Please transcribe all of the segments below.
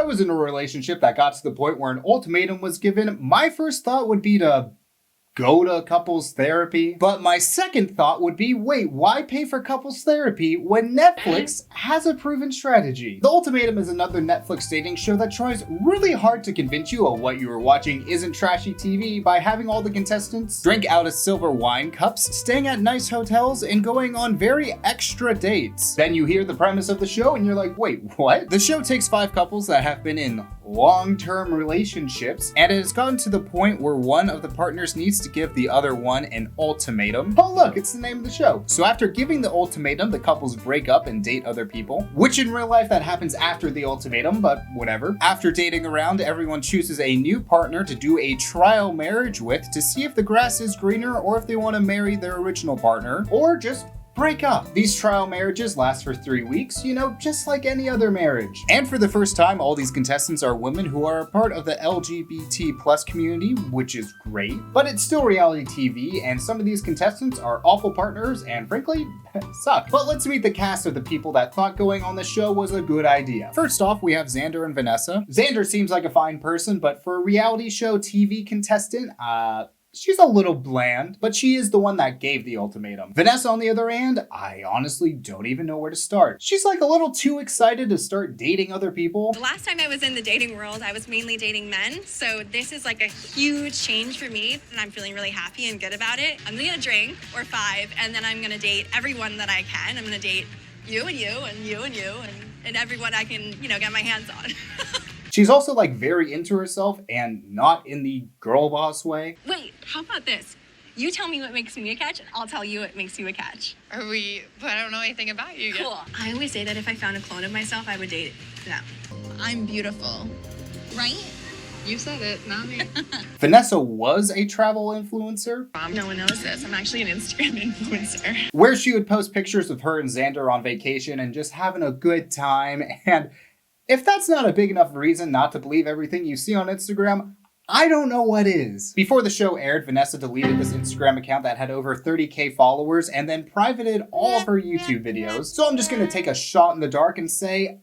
was in a relationship that got to the point where an ultimatum was given, my first thought would be to go to couples therapy. But my second thought would be, wait, why pay for couples therapy when Netflix has a proven strategy? The Ultimatum is another Netflix dating show that tries really hard to convince you of what you are watching isn't trashy TV by having all the contestants drink out of silver wine cups, staying at nice hotels, and going on very extra dates. Then you hear the premise of the show and you're like, wait, what? The show takes 5 couples that have been in long-term relationships, and it has gotten to the point where one of the partners needs to give the other one an ultimatum. Oh look, it's the name of the show. So after giving the ultimatum, the couples break up and date other people, which in real life that happens after the ultimatum, but whatever. After dating around, everyone chooses a new partner to do a trial marriage with to see if the grass is greener or if they want to marry their original partner, or just break up. These trial marriages last for 3 weeks, you know, just like any other marriage. And for the first time, all these contestants are women who are a part of the LGBT plus community, which is great, but it's still reality TV, and some of these contestants are awful partners and frankly, suck. But let's meet the cast of the people that thought going on the show was a good idea. First off, we have Xander and Vanessa. Xander seems like a fine person, but for a reality show TV contestant, she's a little bland, but she is the one that gave the ultimatum. Vanessa, on the other hand, I honestly don't even know where to start. She's like a little too excited to start dating other people. The last time I was in the dating world, I was mainly dating men, so this is like a huge change for me, and I'm feeling really happy and good about it. I'm gonna drink, or 5, and then I'm gonna date everyone that I can. I'm gonna date you and you and you and you and everyone I can, you know, get my hands on. She's also like very into herself and not in the girl boss way. Wait, how about this? You tell me what makes me a catch, and I'll tell you what makes you a catch. But I don't know anything about you yet. Cool. I always say that if I found a clone of myself, I would date them. I'm beautiful, right? You said it, not me. Vanessa was a travel influencer. No one knows this. I'm actually an Instagram influencer. Where she would post pictures of her and Xander on vacation and just having a good time. And if that's not a big enough reason not to believe everything you see on Instagram, I don't know what is. Before the show aired, Vanessa deleted this Instagram account that had over 30K followers and then privated all of her YouTube videos. So I'm just gonna take a shot in the dark and say,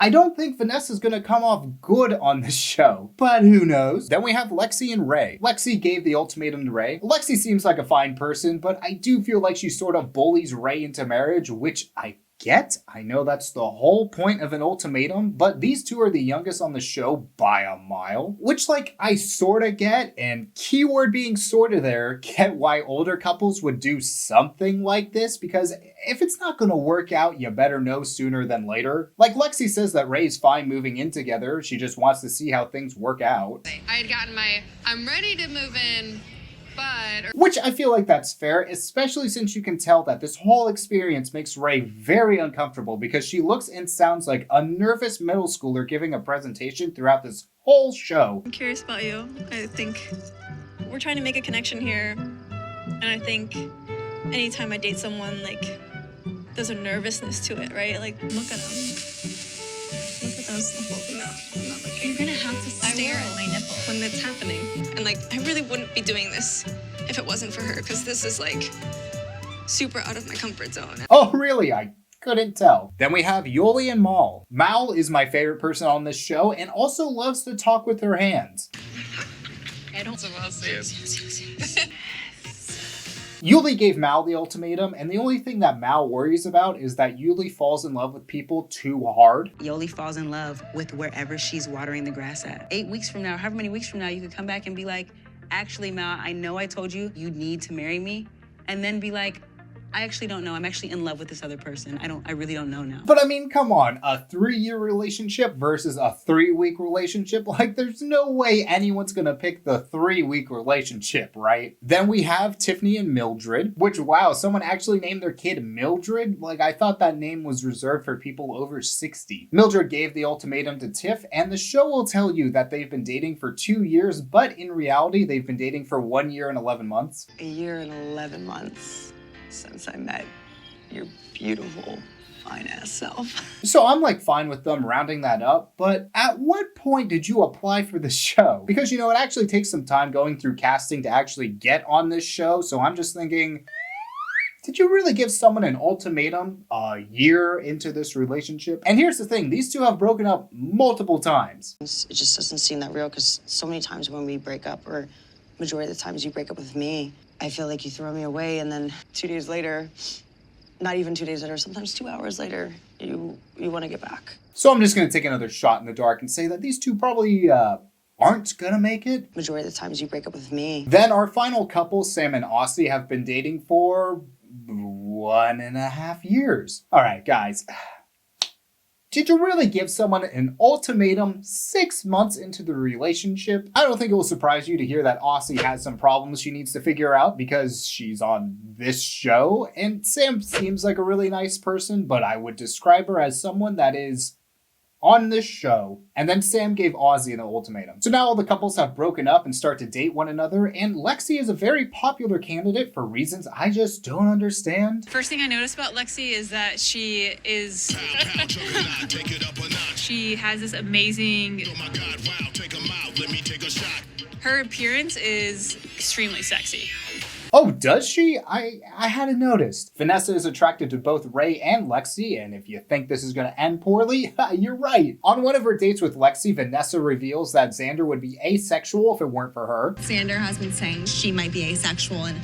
I don't think Vanessa's gonna come off good on this show, but who knows? Then we have Lexi and Ray. Lexi gave the ultimatum to Ray. Lexi seems like a fine person, but I do feel like she sort of bullies Ray into marriage, which I get. I know that's the whole point of an ultimatum, but these two are the youngest on the show by a mile, which like I sorta get, and keyword being sorta there, get why older couples would do something like this, because if it's not gonna work out, you better know sooner than later. Like Lexi says that Ray's fine moving in together, she just wants to see how things work out. I had gotten my, I'm ready to move in, but... Which I feel like that's fair, especially since you can tell that this whole experience makes Ray very uncomfortable because she looks and sounds like a nervous middle schooler giving a presentation throughout this whole show. I'm curious about you. I think we're trying to make a connection here, and I think anytime I date someone, like, there's a nervousness to it, right? Like, look at them. Look at those nipples. No, I'm not looking. You're gonna have to stare at my nipple when it's happening. And like, I really wouldn't be doing this if it wasn't for her, because this is like super out of my comfort zone. Oh, really? I couldn't tell. Then we have Yuli and Mal. Mal is my favorite person on this show and also loves to talk with her hands. I don't suppose to. Yuli gave Mal the ultimatum, and the only thing that Mal worries about is that Yuli falls in love with people too hard. Yuli falls in love with wherever she's watering the grass at. 8 weeks from now, however many weeks from now, you could come back and be like, actually, Mal, I know I told you you need to marry me. And then be like, I actually don't know. I'm actually in love with this other person. I really don't know now. But I mean, come on, a 3-year relationship versus a 3-week relationship? Like, there's no way anyone's gonna pick the 3-week relationship, right? Then we have Tiffany and Mildred, which, wow, someone actually named their kid Mildred? Like, I thought that name was reserved for people over 60. Mildred gave the ultimatum to Tiff, and the show will tell you that they've been dating for 2 years, but in reality, they've been dating for 1 year and 11 months. A year and 11 months since I met your beautiful, fine-ass self. So I'm like fine with them rounding that up, but at what point did you apply for the show? Because, you know, it actually takes some time going through casting to actually get on this show, so I'm just thinking, Did you really give someone an ultimatum a year into this relationship? And here's the thing, these two have broken up multiple times. It just doesn't seem that real because so many times when we break up, or majority of the times you break up with me, I feel like you throw me away, and then 2 days later, not even 2 days later, sometimes 2 hours later, you want to get back. So I'm just going to take another shot in the dark and say that these two probably aren't going to make it. Majority of the times you break up with me. Then our final couple, Sam and Aussie, have been dating for 1.5 years. All right, guys. Did you really give someone an ultimatum 6 months into the relationship? I don't think it will surprise you to hear that Aussie has some problems she needs to figure out because she's on this show. And Sam seems like a really nice person, but I would describe her as someone that is on this show. And then Sam gave Aussie an ultimatum. So now all the couples have broken up and start to date one another, and Lexi is a very popular candidate for reasons I just don't understand. First thing I noticed about Lexi is that she is... she has this amazing... Oh my God, wow, take 'em out, let me take a shot. Her appearance is extremely sexy. Oh, does she? I hadn't noticed. Vanessa is attracted to both Ray and Lexi, and if you think this is going to end poorly, you're right. On one of her dates with Lexi, Vanessa reveals that Xander would be asexual if it weren't for her. Xander has been saying she might be asexual and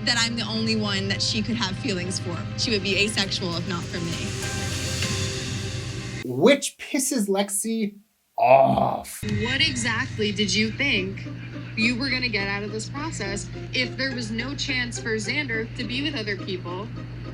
that I'm the only one that she could have feelings for. She would be asexual if not for me. Which pisses Lexi off. What exactly did you think you were going to get out of this process if there was no chance for Xander to be with other people,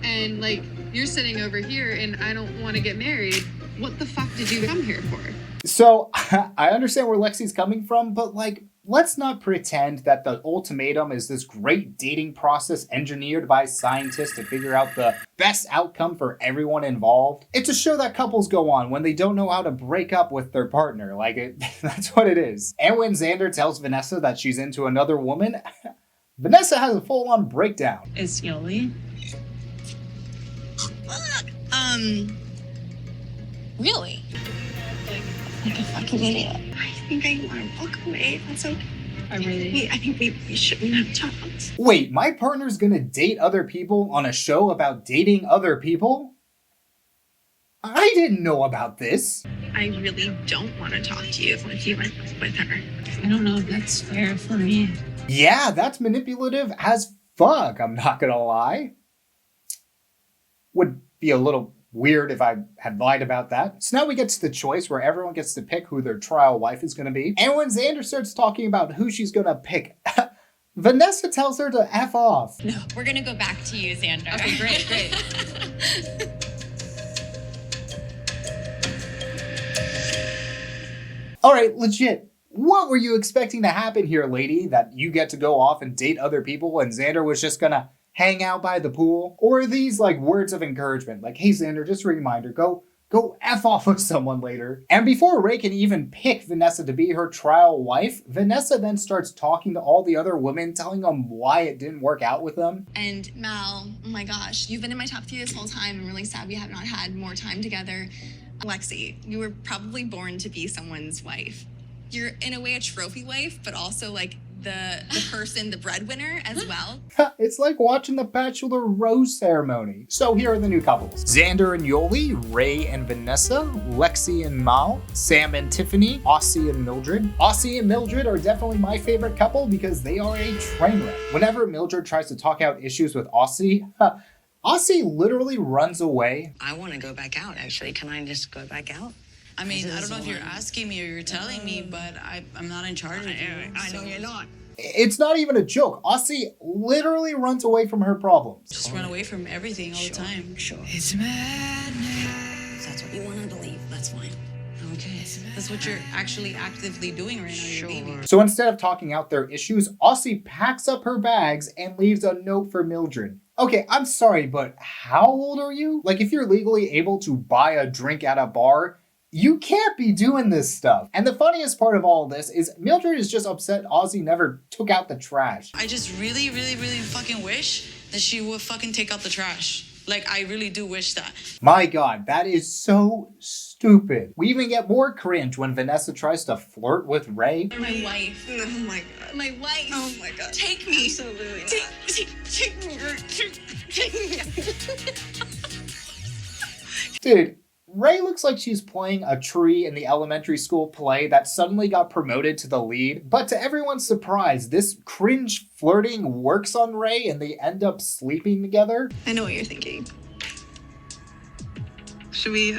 and like you're sitting over here and I don't want to get married? What the fuck did you come here for? So I understand where Lexi's coming from, but like, let's not pretend that the ultimatum is this great dating process engineered by scientists to figure out the best outcome for everyone involved. It's a show that couples go on when they don't know how to break up with their partner. Like, that's what it is. And when Xander tells Vanessa that she's into another woman, Vanessa has a full-on breakdown. Is Yoli? Really? Like a fucking idiot. I think I want to walk away. That's okay. I think we shouldn't have talked. Wait, my partner's gonna date other people on a show about dating other people? I didn't know about this. I really don't want to talk to you if you went with her. I don't know if that's fair for me. Yeah, that's manipulative as fuck, I'm not gonna lie. Would be a little weird if I had lied about that. So now we get to the choice where everyone gets to pick who their trial wife is going to be. And when Xander starts talking about who she's going to pick, Vanessa tells her to F off. No, we're going to go back to you, Xander. Okay, great. All right, legit. What were you expecting to happen here, lady? That you get to go off and date other people and Xander was just gonna hang out by the pool? Or are these like words of encouragement? Like, hey Xander, just a reminder, go F off with someone later. And before Ray can even pick Vanessa to be her trial wife, Vanessa then starts talking to all the other women, telling them why it didn't work out with them. And Mal, oh my gosh, you've been in my top 3 this whole time. I'm really sad we have not had more time together. Lexi, you were probably born to be someone's wife. You're in a way a trophy wife, but also like the person, the breadwinner as well. It's like watching the Bachelor Rose ceremony. So here are the new couples. Xander and Yoli, Ray and Vanessa, Lexi and Mal, Sam and Tiffany, Aussie and Mildred. Aussie and Mildred are definitely my favorite couple because they are a train wreck. Whenever Mildred tries to talk out issues with Aussie, Aussie literally runs away. I want to go back out, actually. Can I just go back out? I mean, I don't know if you're asking me or you're telling me, but I'm not in charge of you. I know you're not. It's not even a joke. Aussie literally runs away from her problems. Just run away from everything all the time. Sure. It's madness. If that's what you want to believe, that's fine. Okay. That's what you're actually actively doing right now. You're leaving. So instead of talking out their issues, Aussie packs up her bags and leaves a note for Mildred. Okay, I'm sorry, but how old are you? Like, if you're legally able to buy a drink at a bar, you can't be doing this stuff. And the funniest part of all of this is Mildred is just upset Aussie never took out the trash. I just really, really, really fucking wish that she would fucking take out the trash. Like, I really do wish that. My God, that is so stupid. stupid. We even get more cringe when Vanessa tries to flirt with Ray. My wife. Oh my god. My wife. Oh my god. Take me. Absolutely. Take me. Dude, Ray looks like she's playing a tree in the elementary school play that suddenly got promoted to the lead. But to everyone's surprise, this cringe flirting works on Ray and they end up sleeping together. I know what you're thinking. Should we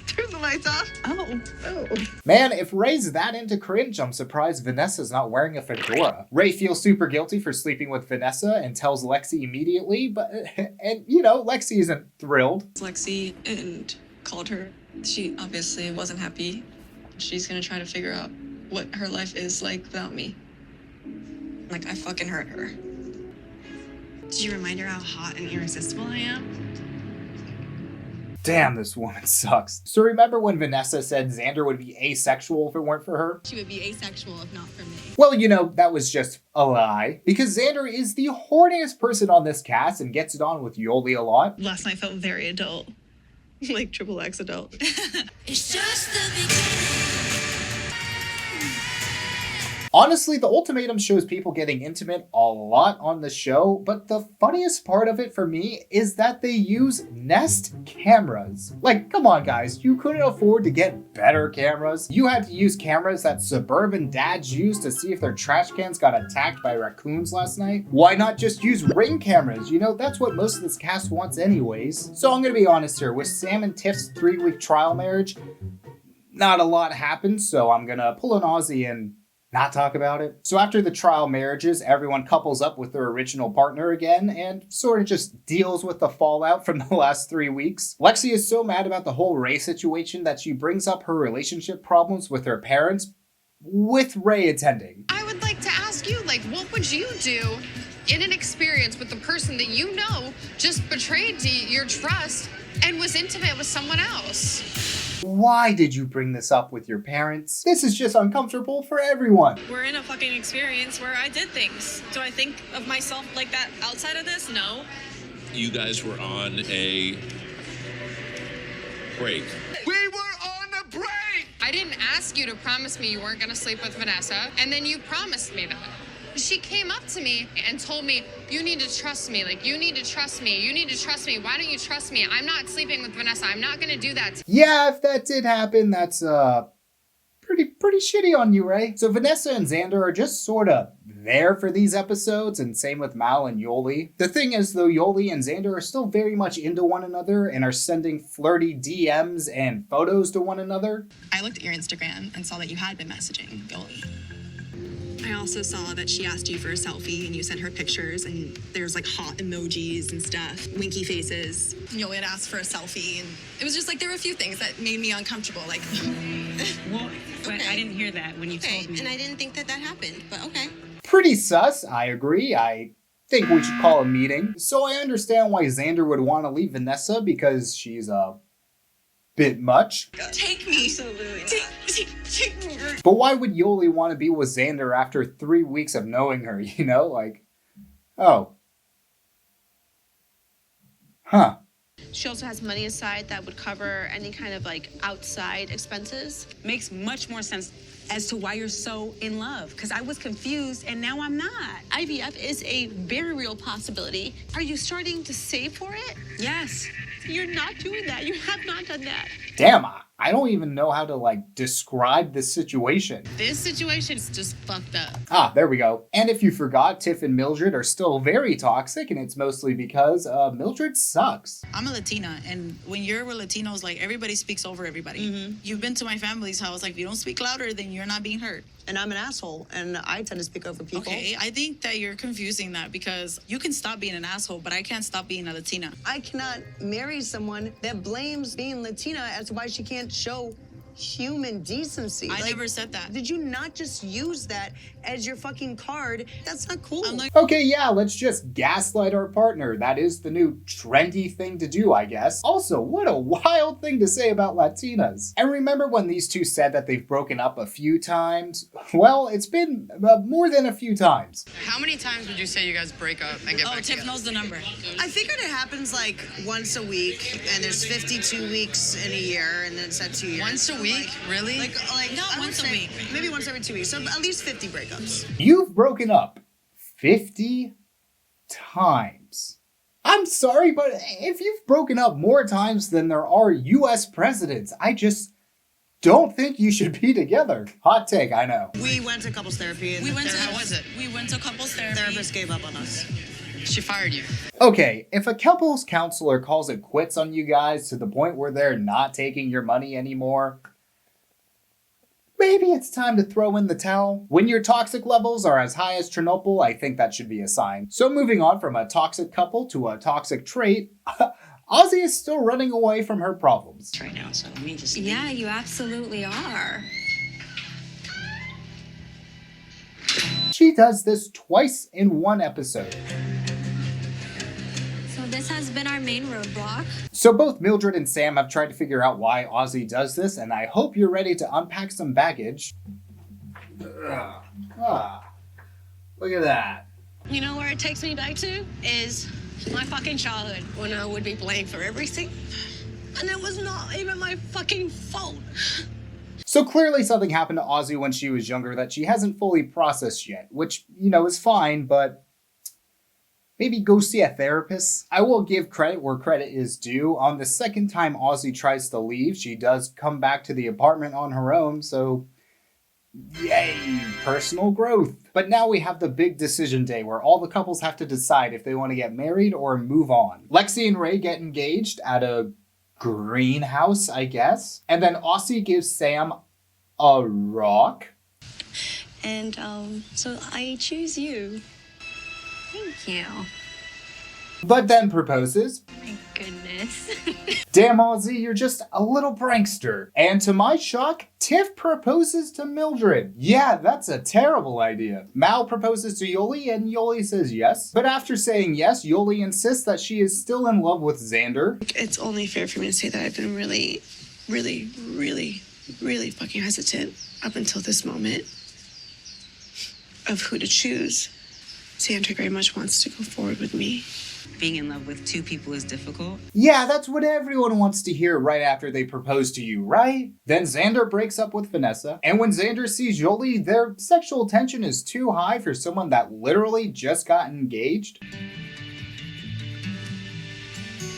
turn the lights off? Oh. Man, if Ray's that into cringe, I'm surprised Vanessa's not wearing a fedora. Ray feels super guilty for sleeping with Vanessa and tells Lexi immediately, and Lexi isn't thrilled. Lexi and called her. She obviously wasn't happy. She's gonna try to figure out what her life is like without me. Like, I fucking hurt her. Did you remind her how hot and irresistible I am? Damn, this woman sucks. So remember when Vanessa said Xander would be asexual if it weren't for her? She would be asexual if not for me. Well, that was just a lie. Because Xander is the horniest person on this cast and gets it on with Yoli a lot. Last night felt very adult. Like triple X adult. It's just the beginning. Honestly, the Ultimatum shows people getting intimate a lot on the show, but the funniest part of it for me is that they use Nest cameras. Like, come on guys, you couldn't afford to get better cameras. You had to use cameras that suburban dads use to see if their trash cans got attacked by raccoons last night. Why not just use Ring cameras? That's what most of this cast wants anyways. So I'm gonna be honest here, with Sam and Tiff's 3-week trial marriage, not a lot happened, so I'm gonna pull an Aussie and not talk about it. So after the trial marriages, everyone couples up with their original partner again and sort of just deals with the fallout from the last 3 weeks. Lexi is so mad about the whole Ray situation that she brings up her relationship problems with her parents, with Ray attending. I would like to ask you, what would you do in an experience with the person that you know just betrayed your trust and was intimate with someone else? Why did you bring this up with your parents? This is just uncomfortable for everyone. We're in a fucking experience where I did things. Do I think of myself like that outside of this? No. You guys were on a break. We were on a break! I didn't ask you to promise me you weren't going to sleep with Vanessa, and then you promised me that. She came up to me and told me, you need to trust me. You need to trust me. You need to trust me. Why don't you trust me? I'm not sleeping with Vanessa. I'm not going to do that. Yeah, if that did happen, that's pretty shitty on you, Ray. So Vanessa and Xander are just sort of there for these episodes, and same with Mal and Yoli. The thing is, though, Yoli and Xander are still very much into one another and are sending flirty DMs and photos to one another. I looked at your Instagram and saw that you had been messaging Yoli. I also saw that she asked you for a selfie and you sent her pictures and there's hot emojis and stuff, winky faces. Yoli had asked for a selfie and it was just there were a few things that made me uncomfortable. Well, but I didn't hear that when you told me. And I didn't think that happened, but okay. Pretty sus, I agree. I think we should call a meeting. So I understand why Xander would want to leave Vanessa because she's a bit much. Take me. Absolutely. Take me. But why would Yoli want to be with Xander after 3 weeks of knowing her, oh. Huh. She also has money aside that would cover any kind of outside expenses. Makes much more sense as to why you're so in love, because I was confused and now I'm not. IVF is a very real possibility. Are you starting to save for it? Yes. You're not doing that. You have not done that. Damn, I don't even know how to describe this situation. This situation is just fucked up. Ah, there we go. And if you forgot, Tiff and Mildred are still very toxic, and it's mostly because Mildred sucks. I'm a Latina, and when you're with Latinos, everybody speaks over everybody. Mm-hmm. You've been to my family's house, if you don't speak louder, then you're not being heard. And I'm an asshole, and I tend to speak over people. Okay, I think that you're confusing that because you can stop being an asshole, but I can't stop being a Latina. I cannot marry someone that blames being Latina as to why she can't show human decency. I never said that. Did you not just use that as your fucking card? That's not cool. Okay, yeah, let's just gaslight our partner. That is the new trendy thing to do, I guess. Also, what a wild thing to say about Latinas. And remember when these two said that they've broken up a few times? Well, it's been more than a few times. How many times would you say you guys break up and get back Tiff together? knows the number. I figured it happens like once a week, and there's 52 weeks in a year, and then it's at 2 years. Once a week? Really? Like Not I would once a say week. Maybe once every 2 weeks. So at least 50 breakups. You've broken up 50 times. I'm sorry, but if you've broken up more times than there are US presidents, I just don't think you should be together. Hot take, I know. We went to couples therapy, and How was it? We went to couples therapy. therapist gave up on us. She fired you. Okay, if a couples counselor calls it quits on you guys to the point where they're not taking your money anymore, maybe it's time to throw in the towel. When your toxic levels are as high as Chernobyl, I think that should be a sign. So moving on from a toxic couple to a toxic trait, Ozzy is still running away from her problems. Right now, so let me just. Yeah, you absolutely are. She does this twice in one episode. So this has been our main roadblock. So both Mildred and Sam have tried to figure out why Ozzy does this, and I hope you're ready to unpack some baggage. Look at that. You know where it takes me back to? Is my fucking childhood, when I would be blamed for everything. And it was not even my fucking fault. So clearly something happened to Ozzy when she was younger that she hasn't fully processed yet, which, you know, is fine, but maybe go see a therapist. I will give credit where credit is due. On the second time Ozzy tries to leave, she does come back to the apartment on her own, so yay, personal growth. But now we have the big decision day where all the couples have to decide if they want to get married or move on. Lexi and Ray get engaged at a greenhouse, I guess. And then Aussie gives Sam a rock. And so I choose you. Thank you. But then proposes. My goodness. Damn, Ozzy, you're just a little prankster. And to my shock, Tiff proposes to Mildred. Yeah, that's a terrible idea. Mal proposes to Yoli, and Yoli says yes. But after saying yes, Yoli insists that she is still in love with Xander. It's only fair for me to say that I've been really, really, really, really fucking hesitant up until this moment of who to choose. Xander very much wants to go forward with me. Being in love with two people is difficult. Yeah, that's what everyone wants to hear right after they propose to you, right? Then Xander breaks up with Vanessa, and when Xander sees Yoli, their sexual tension is too high for someone that literally just got engaged. I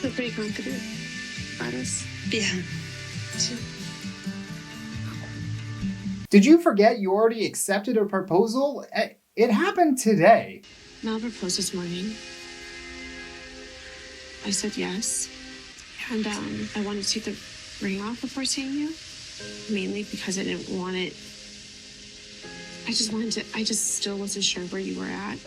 feel pretty confident about us. Yeah. Did you forget you already accepted a proposal? It happened today. Mal proposed this morning. I said yes. And I wanted to take the ring off before seeing you. Mainly because I didn't want it. I just still wasn't sure where you were at.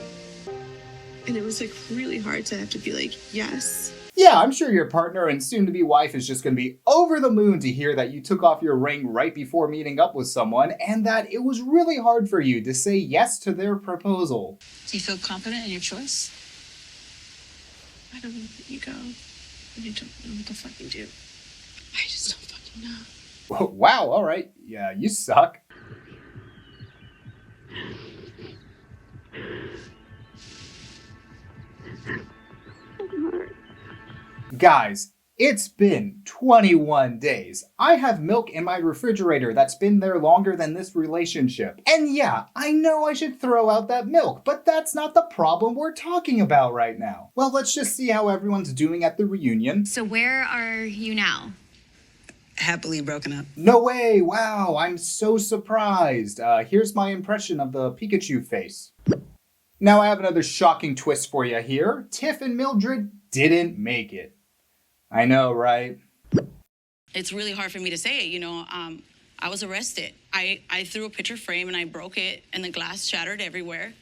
And it was like really hard to have to be like, yes. Yeah, I'm sure your partner and soon-to-be wife is just going to be over the moon to hear that you took off your ring right before meeting up with someone, and that it was really hard for you to say yes to their proposal. Do you feel confident in your choice? I don't want to let you go. And I don't know what the fuck you do. I just don't fucking know. Wow, all right. Yeah, you suck. Guys, it's been 21 days. I have milk in my refrigerator that's been there longer than this relationship. And yeah, I know I should throw out that milk, but that's not the problem we're talking about right now. Well, let's just see how everyone's doing at the reunion. So where are you now? Happily broken up. No way, wow, I'm so surprised. Here's my impression of the Pikachu face. Now I have another shocking twist for you here. Tiff and Mildred didn't make it. I know, right? It's really hard for me to say it, you know. I was arrested. I threw a picture frame and I broke it and the glass shattered everywhere.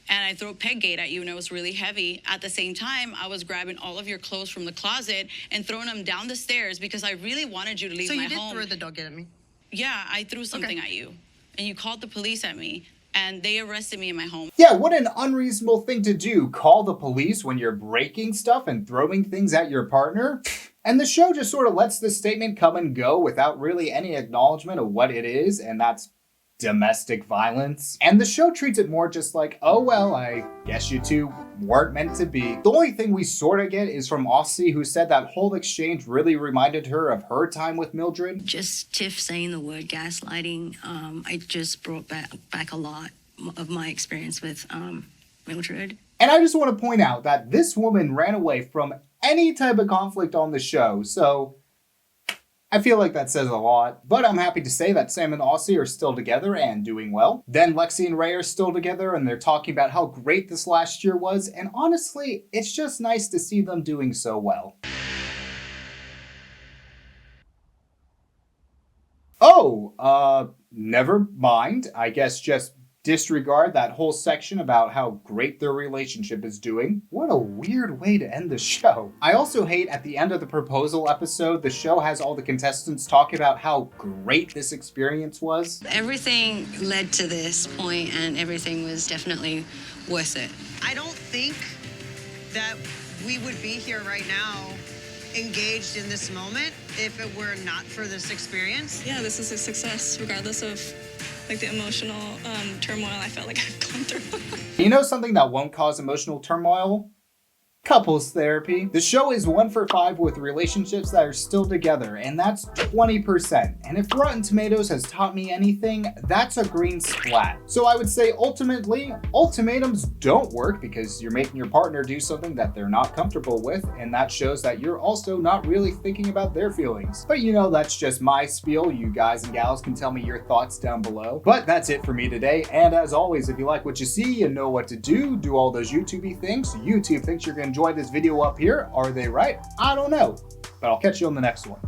And I threw a peg gate at you and it was really heavy. At the same time, I was grabbing all of your clothes from the closet and throwing them down the stairs because I really wanted you to leave my home. So you did throw the dog gate at me? Yeah, I threw something at you. And you called the police at me. And they arrested me in my home. Yeah, what an unreasonable thing to do. Call the police when you're breaking stuff and throwing things at your partner? And the show just sort of lets this statement come and go without really any acknowledgement of what it is, and that's domestic violence. And the show treats it more just like, oh well, I guess you two weren't meant to be. The only thing we sort of get is from Aussie, who said that whole exchange really reminded her of her time with Mildred. Just Tiff saying the word gaslighting, I just brought back a lot of my experience with Mildred. And I just want to point out that this woman ran away from any type of conflict on the show, so I feel like that says a lot, but I'm happy to say that Sam and Aussie are still together and doing well. Then Lexi and Ray are still together and they're talking about how great this last year was, and honestly, it's just nice to see them doing so well. Oh, never mind. I guess just disregard that whole section about how great their relationship is doing. What a weird way to end the show. I also hate at the end of the proposal episode, the show has all the contestants talking about how great this experience was. Everything led to this point and everything was definitely worth it. I don't think that we would be here right now engaged in this moment if it were not for this experience. Yeah, this is a success regardless of like the emotional turmoil I felt like I've gone through. You know something that won't cause emotional turmoil? Couples therapy. The show is 1 for 5 with relationships that are still together, and that's 20%. And if Rotten Tomatoes has taught me anything, that's a green splat. So I would say ultimately, ultimatums don't work because you're making your partner do something that they're not comfortable with, and that shows that you're also not really thinking about their feelings. But you know, that's just my spiel. You guys and gals can tell me your thoughts down below. But that's it for me today, and as always, if you like what you see and know what to do all those YouTube-y things. YouTube thinks you're gonna enjoy this video up here. Are they right? I don't know. But I'll catch you on the next one.